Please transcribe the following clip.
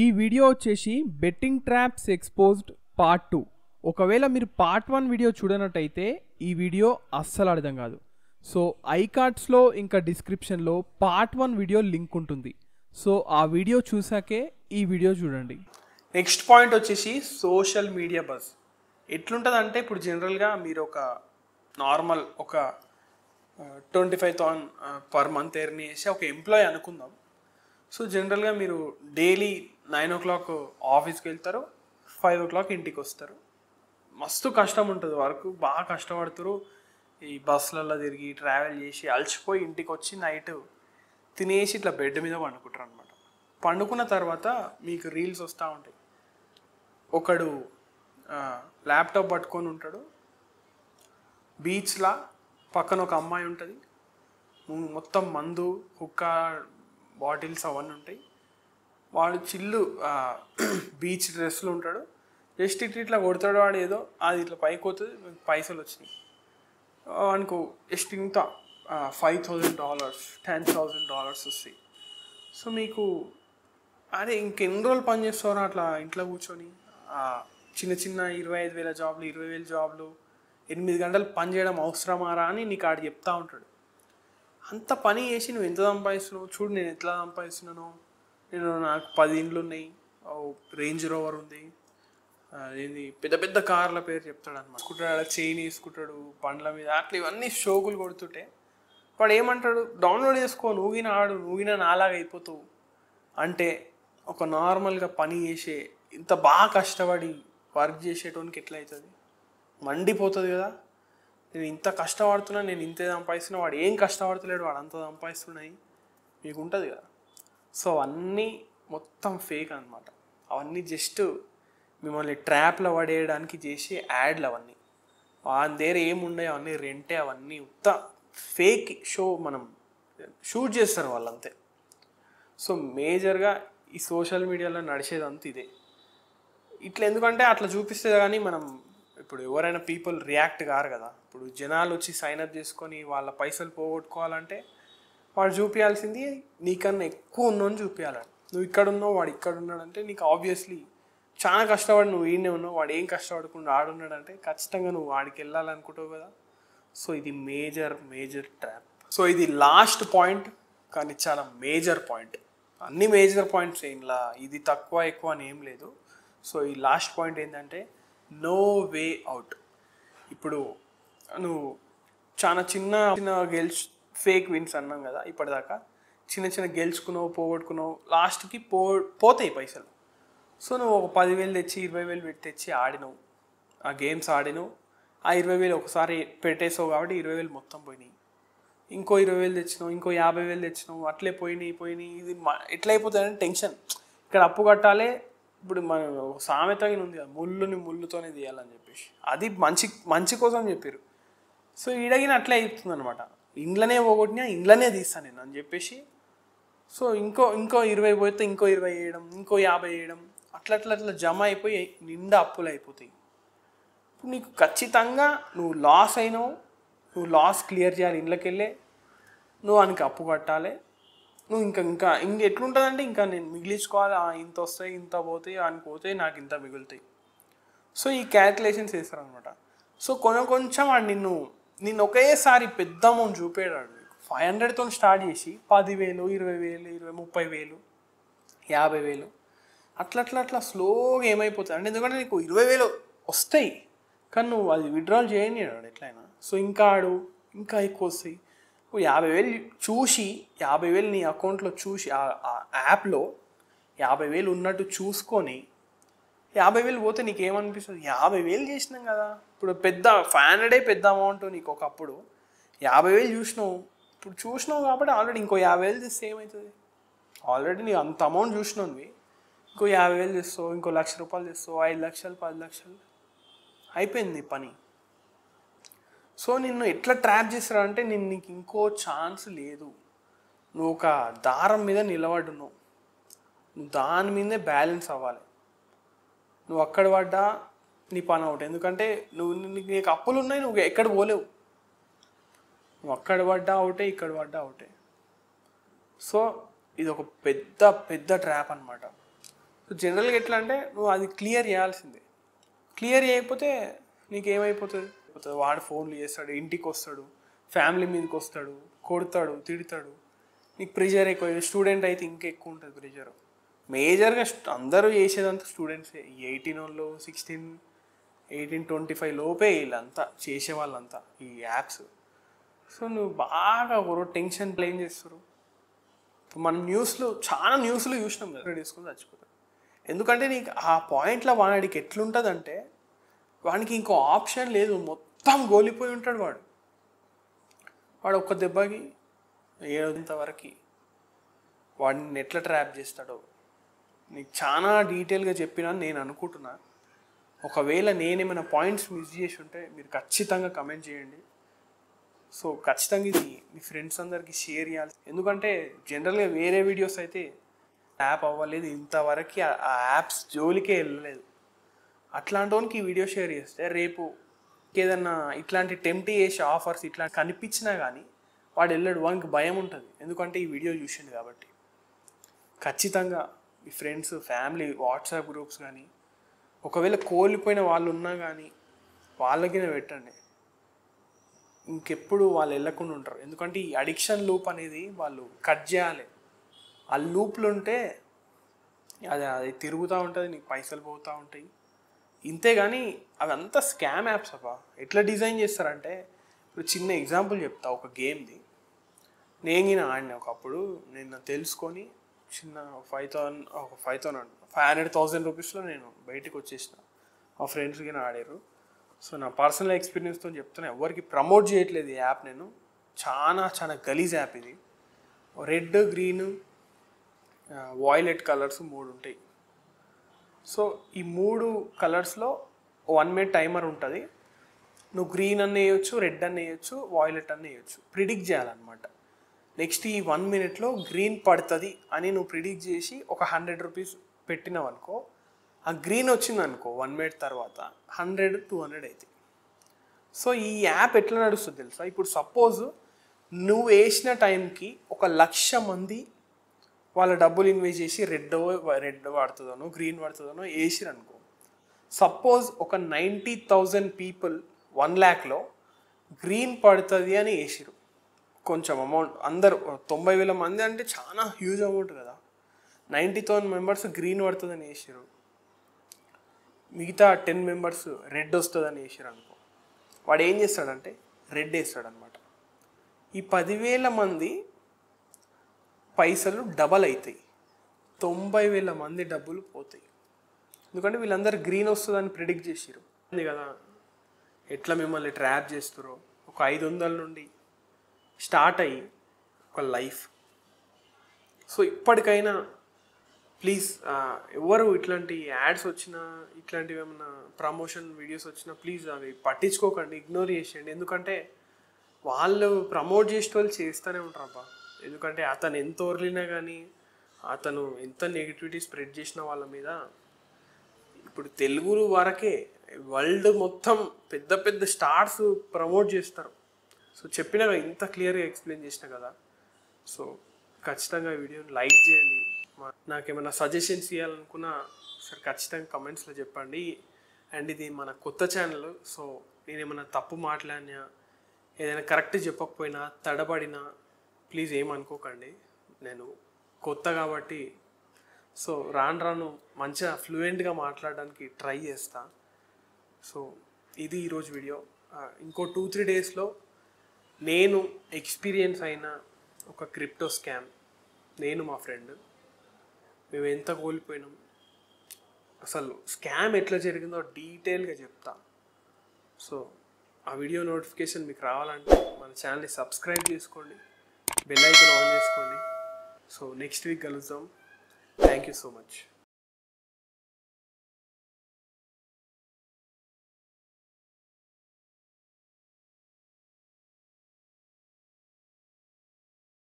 ఈ వీడియో వచ్చేసి betting traps exposed part 2. ఒకవేళ మీరు పార్ట్ 1 వీడియో చూడనట్టయితే ఈ వీడియో అస్సలు అర్థం కాదు. సో ఐకార్డ్స్లో ఇంకా డిస్క్రిప్షన్లో పార్ట్ 1 వీడియో లింక్ ఉంటుంది. సో ఆ వీడియో చూసాకే ఈ వీడియో చూడండి. నెక్స్ట్ పాయింట్ వచ్చేసి సోషల్ మీడియా బజ్. ఎట్లుంటుంది అంటే ఇప్పుడు జనరల్గా మీరు ఒక నార్మల్ ఒక 25,000 పర్ మంత్ ఎర్న్ చేసి ఒక ఎంప్లాయీ అనుకుందాం. సో జనరల్గా మీరు డైలీ 9 o'clock ఆఫీస్కి వెళ్తారు, 5 o'clock ఇంటికి వస్తారు. మస్తు కష్టం ఉంటుంది, వర్క్ బాగా కష్టపడతారు. ఈ బస్సులలో తిరిగి ట్రావెల్ చేసి అలసిపోయి ఇంటికి వచ్చి నైట్ తినేసి ఇట్లా బెడ్ మీద పండుకుంటారు అనమాట. పండుకున్న తర్వాత మీకు రీల్స్ వస్తూ ఉంటాయి. ఒకడు ల్యాప్టాప్ పట్టుకొని ఉంటాడు, బీచ్లా పక్కన ఒక అమ్మాయి ఉంటుంది, మొత్తం మందు హుక్కా బాటిల్స్ అవన్నీ ఉంటాయి. వాడు చిల్లు బీచ్ డ్రెస్లో ఉంటాడు, జస్ట్ ఇట్లా కొడతాడు. వాడు ఏదో అది ఇట్లా పైకి పోతుంది, పైసలు వచ్చినాయి అనుకో, జస్ట్ ఇంత $5,000 $10,000 వస్తాయి. సో మీకు అరే ఇంకెన్ని రోజులు పని చేస్తారా అట్లా ఇంట్లో కూర్చొని చిన్న చిన్న 25,000 జాబ్లు 20,000 జాబ్లు 8 గంటలు పని చేయడం అవసరమారా అని నీకు ఆడు చెప్తా ఉంటాడు. అంత పని చేసి నువ్వు ఎంత సంపాదిస్తున్నావు చూడు, నేను ఎట్లా సంపాదిస్తున్నాను, నాకు 10 ఇండ్లు ఉన్నాయి, రేంజ్ రోవర్ ఉంది, ఏంది పెద్ద పెద్ద కార్ల పేరు చెప్తాడు అనమాట. స్కూటర్ చైన్ వేసుకుంటాడు బండ్ల మీద, అట్లా ఇవన్నీ షోకులు కొడుతుంటే వాడు ఏమంటాడు, డౌన్లోడ్ చేసుకో, నువ్వుగిన ఆడు, నువ్వుగిన నాలాగా అయిపోతావు అంటే. ఒక నార్మల్గా పని చేసే ఇంత బాగా కష్టపడి వర్క్ చేసేటోనికి ఎట్లా అవుతుంది, మండిపోతుంది కదా. నేను ఇంత కష్టపడుతున్నా, నేను ఇంతే సంపాదిస్తున్నా, వాడు ఏం కష్టపడతలేడు, వాడు అంత సంపాదిస్తున్నాయి మీకు ఉంటుంది కదా. సో అవన్నీ మొత్తం ఫేక్ అనమాట. అవన్నీ జస్ట్ మిమ్మల్ని ట్రాప్లో పడేయడానికి చేసే యాడ్లు అవన్నీ. వాళ్ళ దగ్గర ఏముండే అవన్నీ రెంటే, అవన్నీ ఉత్త ఫేక్ షో మనం షూట్ చేస్తారు వాళ్ళంతే. సో మేజర్గా ఈ సోషల్ మీడియాలో నడిచేదంతా ఇదే. ఇట్లా ఎందుకంటే అట్లా చూపిస్తే కానీ మనం ఇప్పుడు ఎవరైనా పీపుల్ రియాక్ట్ కారు కదా. ఇప్పుడు జనాలు వచ్చి సైన్అప్ చేసుకొని వాళ్ళ పైసలు పోగొట్టుకోవాలంటే వాడు చూపించాల్సింది నీకన్నా ఎక్కువ ఉన్నోని చూపించాలని. నువ్వు ఇక్కడ ఉన్నావు, వాడు ఇక్కడ ఉన్నాడంటే నీకు ఆబ్వియస్లీ చాలా కష్టపడి నువ్వు ఈయనే ఉన్నావు, వాడు ఏం కష్టపడకుండా ఆడున్నాడంటే ఖచ్చితంగా నువ్వు వాడికి వెళ్ళాలనుకుంటావు కదా. సో ఇది మేజర్ ట్రాప్. సో ఇది లాస్ట్ పాయింట్, కానీ చాలా మేజర్ పాయింట్. అన్ని మేజర్ పాయింట్స్ ఇలా, ఇది తక్కువ ఎక్కువ అని ఏం లేదు. సో ఈ లాస్ట్ పాయింట్ ఏంటంటే నో వే అవుట్. ఇప్పుడు నువ్వు చాలా చిన్న ఫేక్ విన్స్ అన్నాం కదా ఇప్పటిదాకా, చిన్న గెలుచుకున్నావు, పోగొట్టుకున్నావు, లాస్ట్కి పోతాయి పైసలు. సో నువ్వు ఒక 10,000 తెచ్చి 20,000 పెట్టి తెచ్చి ఆడినావు, ఆ గేమ్స్ ఆడినావు, ఆ 20,000 ఒకసారి పెట్టేసావు కాబట్టి 20,000 మొత్తం పోయినాయి. ఇంకో 20,000 తెచ్చినావు, ఇంకో 50,000 తెచ్చినావు, అట్లే పోయినాయి. ఇది ఎట్లా అయిపోతుందంటే టెన్షన్. ఇక్కడ అప్పు కట్టాలి. ఇప్పుడు మన సామెతగా ఉంది కదా, ముళ్ళుని ముళ్ళుతోనే తీయాలని చెప్పేసి, అది మంచి కోసం చెప్పారు. సో ఈడగిన అట్లే అవుతుంది అనమాట. ఇండ్లనే పోగొట్టినా ఇండ్లనే తీస్తాను నేను అని చెప్పేసి, సో ఇంకో 20 పోతే ఇంకో 20 వేయడం, ఇంకో 50 వేయడం, అట్లా జమ అయిపోయి నిండా అప్పులు అయిపోతాయి. ఇప్పుడు నీకు ఖచ్చితంగా నువ్వు లాస్ అయినావు, నువ్వు లాస్ క్లియర్ చేయాలి, ఇంట్లోకి వెళ్ళే నువ్వు ఆయనకి అప్పు కట్టాలి. నువ్వు ఇంకా ఎట్లుంటుందంటే ఇంకా నేను మిగిలించుకోవాలి, ఇంత వస్తాయి, ఇంత పోతాయి, ఆయనకి పోతాయి, నాకు ఇంత మిగులుతాయి. సో ఈ క్యాల్కులేషన్స్ వేస్తారనమాట. సో కొంచెం వాడు నిన్ను ఒకేసారి పెద్ద అమౌంట్ చూపేడాడు. 500తో స్టార్ట్ చేసి 10,000 20,000 30,000 50,000 అట్లా స్లోగా ఏమైపోతుంది అంటే, ఎందుకంటే నీకు 20,000 వస్తాయి కానీ నువ్వు అది విత్డ్రాల్ చేయని ఎట్లయినా. సో ఇంకా ఎక్కువ వస్తాయి. 50,000 చూసి 50,000 నీ అకౌంట్లో చూసి ఆ యాప్లో 50,000 ఉన్నట్టు చూసుకొని 50,000 పోతే నీకు ఏమనిపిస్తుంది, 50,000 చేసినాం కదా. ఇప్పుడు 500 పెద్ద అమౌంట్ నీకు ఒకప్పుడు, 50,000 చూసినావు కాబట్టి ఆల్రెడీ ఇంకో 50,000 తెస్తే ఏమవుతుంది. ఆల్రెడీ నీకు అంత అమౌంట్ చూసినావు, ఇంకో 50,000 తెస్తావు, ఇంకో ₹1,00,000 తెస్తావు, 5 లక్షలు 10 లక్షలు అయిపోయింది పని. సో నిన్ను ఎట్లా ట్రాప్ చేస్తారంటే, నీకు ఇంకో ఛాన్స్ లేదు. నువ్వు ఒక దారం మీద నిలబడున్నావు, నువ్వు దాని మీదే బ్యాలెన్స్ అవ్వాలి. నువ్వు అక్కడ పడ్డా నీ పని అవుట్. ఎందుకంటే నీకు అప్పులు ఉన్నాయి, నువ్వు ఎక్కడ పోలేవు. నువ్వు అక్కడ పడ్డా అవుటే, ఇక్కడ పడ్డా అవుటే. సో ఇది ఒక పెద్ద ట్రాప్ అనమాట. సో జనరల్గా ఎట్లా అంటే నువ్వు అది క్లియర్ చేయాల్సిందే. క్లియర్ చేయకపోతే నీకేమైపోతుంది? వాడు ఫోన్లు చేస్తాడు, ఇంటికి వస్తాడు, ఫ్యామిలీ మీదకి వస్తాడు, కొడతాడు, తిడతాడు, నీకు ప్రెషర్ ఎక్కువ. స్టూడెంట్ అయితే ఇంకా ఎక్కువ ఉంటుంది ప్రెషర్. మేజర్గా అందరూ చేసేదంతా స్టూడెంట్సే. 18 వాళ్ళు 16, 18, 25 లోపే వీళ్ళంతా చేసే వాళ్ళంతా ఈ యాప్స్. సో నువ్వు బాగా ఒక టెన్షన్ ప్లేన్ చేస్తారు. మన చాలా న్యూస్లు చూసినాం కదా, తీసుకొని చచ్చిపోతాడు. ఎందుకంటే నీకు ఆ పాయింట్లో వాడికి ఎట్లుంటుందంటే వాడికి ఇంకో ఆప్షన్ లేదు, మొత్తం గోలిపోయి ఉంటాడు వాడు ఒక్క దెబ్బకి ఏడంతవరకు వాడిని ఎట్లా ట్రాప్ చేస్తాడో నీకు చాలా డీటెయిల్గా చెప్పినాను నేను అనుకుంటున్నా. ఒకవేళ నేనేమైనా పాయింట్స్ మిస్ చేసి ఉంటే మీరు ఖచ్చితంగా కమెంట్ చేయండి. సో ఖచ్చితంగా ఇది మీ ఫ్రెండ్స్ అందరికీ షేర్ చేయాలి. ఎందుకంటే జనరల్గా వేరే వీడియోస్ అయితే యాప్ అవ్వలేదు, ఇంతవరకు ఆ యాప్స్ జోలికే వెళ్ళలేదు. అట్లాంటి వానికి ఈ వీడియో షేర్ చేస్తే రేపు ఏదన్నా ఇట్లాంటి టెంప్ట్ చేసే ఆఫర్స్ ఇట్లా కనిపించినా కానీ వాడు వెళ్ళాడు, వానికి భయం ఉంటుంది. ఎందుకంటే ఈ వీడియో చూసిండు కాబట్టి. ఖచ్చితంగా మీ ఫ్రెండ్స్, ఫ్యామిలీ, వాట్సాప్ గ్రూప్స్ కానీ ఒకవేళ కోల్పోయిన వాళ్ళు ఉన్నా కానీ వాళ్ళకి పెట్టండి. ఇంకెప్పుడు వాళ్ళు వెళ్ళకుండా ఉంటారు. ఎందుకంటే ఈ అడిక్షన్ లూప్ అనేది వాళ్ళు కట్ చేయాలి. ఆ లూప్లు ఉంటే అది తిరుగుతూ ఉంటుంది, నీకు పైసలు పోతూ ఉంటాయి. ఇంతేగాని అవంతా స్కామ్ యాప్స్ అబ్బా. ఎట్లా డిజైన్ చేస్తారంటే ఇప్పుడు చిన్న ఎగ్జాంపుల్ చెప్తా. ఒక గేమ్ది నేను ఆడిన ఒకప్పుడు, నేను తెలుసుకొని చిన్న 500,000 రూపీస్లో నేను బయటకు వచ్చేసిన. మా ఫ్రెండ్స్ కానీ ఆడారు. సో నా పర్సనల్ ఎక్స్పీరియన్స్తో చెప్తున్నా, ఎవరికి ప్రమోట్ చేయట్లేదు ఈ యాప్ నేను. చాలా గలీజ్ యాప్ ఇది. రెడ్, గ్రీన్, వాయిలెట్ కలర్స్ 3 ఉంటాయి. సో ఈ 3 కలర్స్లో 1 మినిట్ టైమర్ ఉంటుంది. నువ్వు గ్రీన్ అన్న వేయచ్చు, రెడ్ అన్న వేయచ్చు, వాయిలెట్ అన్న వేయచ్చు. ప్రిడిక్ట్ చేయాలన్నమాట. నెక్స్ట్ ఈ 1 మినిట్లో గ్రీన్ పడుతుంది అని నువ్వు ప్రిడిక్ట్ చేసి ఒక 100 రూపీస్ పెట్టినావు అనుకో, ఆ గ్రీన్ వచ్చిందనుకో 1 మినిట్ తర్వాత 100, 200 అవుతాయి. సో ఈ యాప్ ఎట్లా నడుస్తుంది తెలుసా? ఇప్పుడు సపోజ్ నువ్వు వేసిన టైంకి 1,00,000 మంది వాళ్ళ డబ్బులు ఇన్వెస్ట్ చేసి రెడ్ పడుతుందనో గ్రీన్ పడుతుందనో వేసిరు అనుకో. సపోజ్ ఒక 90,000 పీపుల్ 1 lakhలో గ్రీన్ పడుతుంది అని వేసిరు. కొంచెం అమౌంట్, అందరూ 90,000 మంది అంటే చాలా హ్యూజ్ అమౌంట్ కదా. 90,000 మెంబర్స్ గ్రీన్ పడుతుందని వేసారు, మిగతా 10 మెంబర్స్ రెడ్ వస్తుందని వేసారు అనుకో. వాడు ఏం చేస్తాడంటే రెడ్ వేస్తాడు అనమాట. ఈ 10,000 మంది పైసలు డబల్ అవుతాయి, 90,000 మంది డబ్బులు పోతాయి. ఎందుకంటే వీళ్ళందరూ గ్రీన్ వస్తుందని ప్రిడిక్ట్ చేసారు కదా. ఎట్లా మిమ్మల్ని ట్రాప్ చేస్తారో, ఒక 500 నుండి స్టార్ట్ అయ్యి ఒక లైఫ్. సో ఇప్పటికైనా ప్లీజ్ ఎవరు ఇట్లాంటి యాడ్స్ వచ్చినా, ఇట్లాంటివి ఏమైనా ప్రమోషన్ వీడియోస్ వచ్చినా ప్లీజ్ అవి పట్టించుకోకండి, ఇగ్నోర్ చేసేయండి. ఎందుకంటే వాళ్ళు ప్రమోట్ చేసే వాళ్ళు చేస్తూనే ఉంటారు అబ్బా. ఎందుకంటే అతను ఎంత ఓర్లినా కానీ, అతను ఎంత నెగిటివిటీ స్ప్రెడ్ చేసిన వాళ్ళ మీద, ఇప్పుడు తెలుగు వరకే వరల్డ్ మొత్తం పెద్ద పెద్ద స్టార్స్ ప్రమోట్ చేస్తారు. సో చెప్పినా ఇంత క్లియర్గా ఎక్స్ప్లెయిన్ చేసిన కదా. సో ఖచ్చితంగా ఈ వీడియోని లైక్ చేయండి. నాకేమైనా సజెషన్స్ ఇవ్వాలనుకున్నా సరే ఖచ్చితంగా కమెంట్స్లో చెప్పండి. అండ్ ఇది మన కొత్త ఛానల్. సో నేను ఏమైనా తప్పు మాట్లాడినా, ఏదైనా కరెక్ట్ చెప్పకపోయినా, తడబడినా ప్లీజ్ ఏమనుకోకండి. నేను కొత్త కాబట్టి సో రాను మంచిగా ఫ్లూయెంట్గా మాట్లాడడానికి ట్రై చేస్తా. సో ఇది ఈరోజు వీడియో. ఇంకో 2-3 డేస్లో నేను ఎక్స్పీరియన్స్ అయిన ఒక క్రిప్టో స్కామ్, నేను మా ఫ్రెండ్ మేము ఎంత కోల్పోయినాం, అసలు స్కామ్ ఎట్లా జరిగిందో డీటెయిల్గా చెప్తా. సో ఆ వీడియో నోటిఫికేషన్ మీకు రావాలంటే మన ఛానల్ని సబ్స్క్రైబ్ చేసుకోండి, బెల్ ఐకాన్ ఆన్ చేసుకోండి. సో నెక్స్ట్ వీక్ కలుద్దాం. Thank you so much.